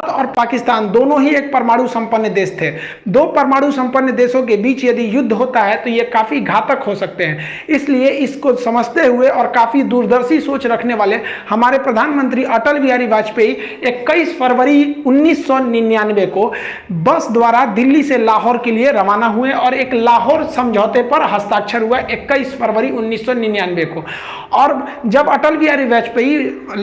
और पाकिस्तान दोनों ही एक परमाणु संपन्न देश थे। दो परमाणु संपन्न देशों के बीच यदि युद्ध होता है तो ये काफी घातक हो सकते हैं। इसलिए इसको समझते हुए और काफी दूरदर्शी सोच रखने वाले हमारे प्रधानमंत्री अटल बिहारी वाजपेयी 21 फरवरी 1999 को बस द्वारा दिल्ली से लाहौर के लिए रवाना हुए और एक लाहौर समझौते पर हस्ताक्षर हुआ 21 फरवरी 1999 को। और जब अटल बिहारी वाजपेयी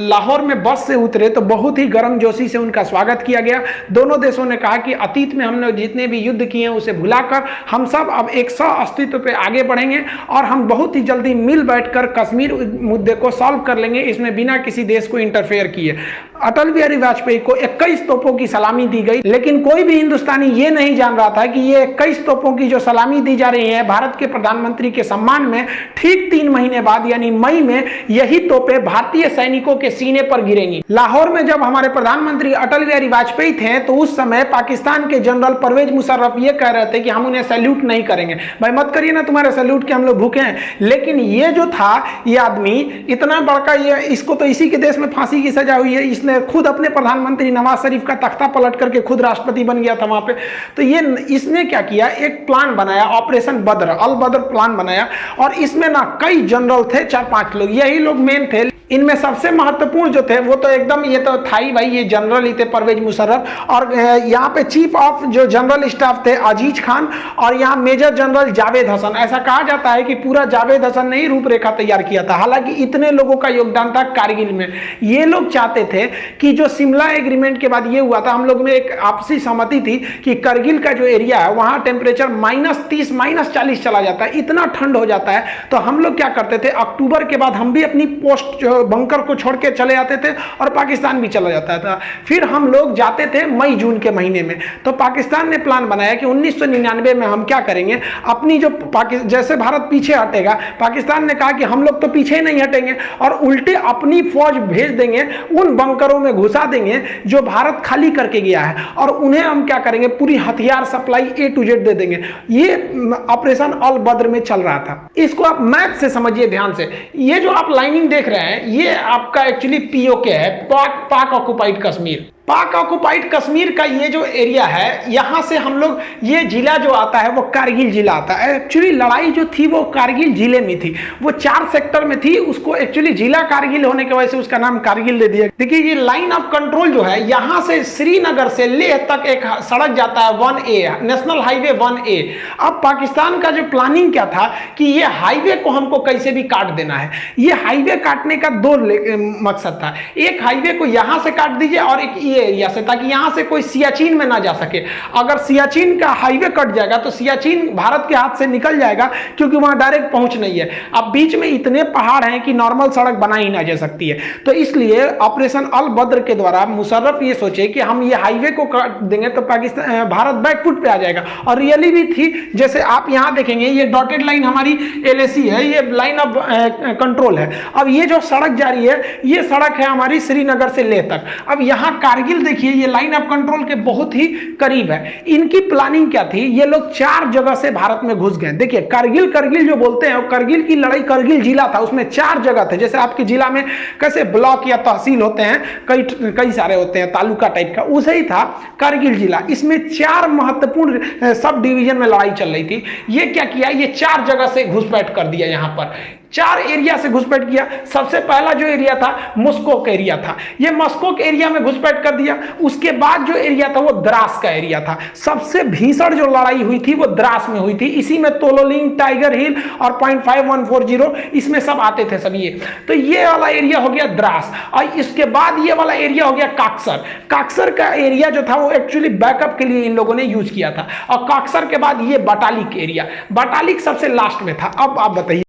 लाहौर में बस से उतरे तो बहुत ही गर्मजोशी से उनका स्वागत किया गया। दोनों देशों ने कहा कि अतीत में हमने जितने भी युद्ध किए हैं उसे भुलाकर हम सब अब एक सह अस्तित्व पे आगे बढ़ेंगे और हम बहुत ही जल्दी मिल बैठकर कश्मीर मुद्दे को सॉल्व कर लेंगे, इसमें बिना किसी देश को इंटरफेयर किए। अटल बिहारी वाजपेयी को 21 तोपों की सलामी दी गई, लेकिन कोई भी हिंदुस्तानी ये नहीं जान रहा था कि ये 21 तोपों की जो सलामी दी जा रही है भारत के प्रधानमंत्री के सम्मान में, ठीक 3 महीने बाद यानी मई में यही तोपें भारतीय सैनिकों के सीने पर गिरेंगी। लाहौर में जब हमारे प्रधानमंत्री अटल बिहारी वाजपेयी थे तो उस समय पाकिस्तान के जनरल परवेज मुशर्रफ ये कह रहे थे कि हम उन्हें सैल्यूट नहीं करेंगे। भाई मत करिए ना, तुम्हारे सैल्यूट के हम लोग भूखे हैं। लेकिन ये जो था, ये आदमी इतना बड़का, ये इसको तो इसी के देश में फांसी की सजा हुई है। इसने खुद अपने प्रधानमंत्री नवाज शरीफ का तख्ता पलट करके खुद राष्ट्रपति बन गया था वहां पे। तो ये इसने क्या किया, एक प्लान बनाया, ऑपरेशन बद्र, अल बद्र प्लान बनाया। और इसमें ना कई जनरल थे, 4-5 लोग, यही लोग मेन थे। इनमें सबसे महत्वपूर्ण जो थे वो तो एकदम ये तो था ही भाई, ये जनरल ही थे परवेज मुशर्रफ। और यहाँ पे चीफ ऑफ जो जनरल स्टाफ थे अजीज खान, और यहाँ मेजर जनरल जावेद हसन। ऐसा कहा जाता है कि पूरा जावेद हसन ने ही रूपरेखा तैयार किया था। हालांकि इतने लोगों का योगदान था कारगिल में। ये लोग चाहते थे कि जो शिमला एग्रीमेंट के बाद ये हुआ था, हम लोग में एक आपसी सहमति थी कि करगिल का जो एरिया है वहां टेम्परेचर -30 -40 चला जाता है, इतना ठंड हो जाता है। तो हम लोग क्या करते थे, अक्टूबर के बाद हम भी अपनी पोस्ट बंकर को छोड़ के चले जाते थे और पाकिस्तान भी चला जाता था। फिर हम लोग जाते थे मई जून के महीने में। तो पाकिस्तान ने प्लान बनाया कि 1999 में हम क्या करेंगे, अपनी जो जैसे भारत पीछे हटेगा, पाकिस्तान ने कहा कि हम लोग तो पीछे नहीं हटेंगे और उल्टे अपनी फौज भेज देंगे, उन बंकरों में घुसा देंगे जो भारत खाली करके गया है, और उन्हें हम क्या करेंगे, पूरी हथियार सप्लाई A to Z दे देंगे। ये ऑपरेशन अल बद्र में चल रहा था। इसको आप मैप से समझिए ध्यान से। ये जो आप लाइनिंग देख रहे हैं ये आपका एक्चुअली POK है, पाक ऑक्युपाइड कश्मीर। पाक ऑक्युपाइड कश्मीर का ये जो एरिया है, यहां से हम लोग, ये जिला जो आता है वो कारगिल जिला आता है। एक्चुअली लड़ाई जो थी वो कारगिल जिले में थी, वो 4 सेक्टर में थी। उसको एक्चुअली जिला कारगिल होने की वजह से उसका नाम कारगिल दे दिया। देखिए ये लाइन ऑफ कंट्रोल जो है, यहां से श्रीनगर से लेह तक एक सड़क जाता है 1A, नेशनल हाईवे 1A। अब पाकिस्तान का जो प्लानिंग क्या था कि ये हाईवे को हमको कैसे भी काट देना है। ये हाईवे काटने का 2 मकसद था। एक हाईवे को यहां से काट दीजिए और एक एरिया से, ताकि यहां से कोई सियाचिन में ना जा सके। अगर सियाचिन का हाईवे कट जाएगा तो सियाचिन भारत के हाथ से निकल जाएगा, क्योंकि वहां डायरेक्ट पहुंच नहीं है। अब बीच में इतने पहाड़ हैं कि नॉर्मल सड़क बना ही ना जा सकती है। तो इसलिए ऑपरेशन अल बद्र के द्वारा मुशर्रफ ये सोचे कि हम ये हाईवे को काट देंगे तो पाकिस्तान, भारत बैकफुट पे आ जाएगा। और रियली भी थी। जैसे आप यहां देखेंगे ये डॉटेड लाइन हमारी LAC है, ये लाइन ऑफ कंट्रोल है। अब ये जो सड़क जा रही है, ये सड़क है हमारी श्रीनगर से लेह तक। अब यहां कारगिल देखिए, ये लाइन ऑफ कंट्रोल के बहुत ही करीब है। इनकी प्लानिंग क्या थी, ये लोग 4 जगह से भारत में घुस गए। देखिए करगिल जो बोलते हैं, करगिल की लड़ाई, करगिल जिला था, उसमें 4 जगह थे। जैसे आपके जिला में कैसे ब्लॉक या तहसील होते हैं, कई सारे होते हैं, तालुका टाइप का, उसे ही था करगिल जिला। इसमें 4 महत्वपूर्ण सब डिवीजन में लड़ाई चल रही थी। ये क्या किया, ये 4 जगह से घुसपैठ कर दिया। यहां पर 4 एरिया से घुसपैठ किया। सबसे पहला जो एरिया था मस्कोक एरिया था, ये मस्कोक एरिया में घुसपैठ कर दिया। उसके बाद जो एरिया था वो द्रास का एरिया था। सबसे भीषण जो लड़ाई हुई थी वो द्रास में हुई थी। इसी में तोलोलिंग, टाइगर हिल और .5140 इसमें सब आते थे सभी। तो ये वाला एरिया हो गया द्रास, और इसके बाद ये वाला एरिया हो गया काक्सर। काक्सर का एरिया जो था वो एक्चुअली बैकअप के लिए इन लोगों ने यूज किया था। और काक्सर के बाद ये बटालिक एरिया, बटालिक सबसे लास्ट में था। अब आप बताइए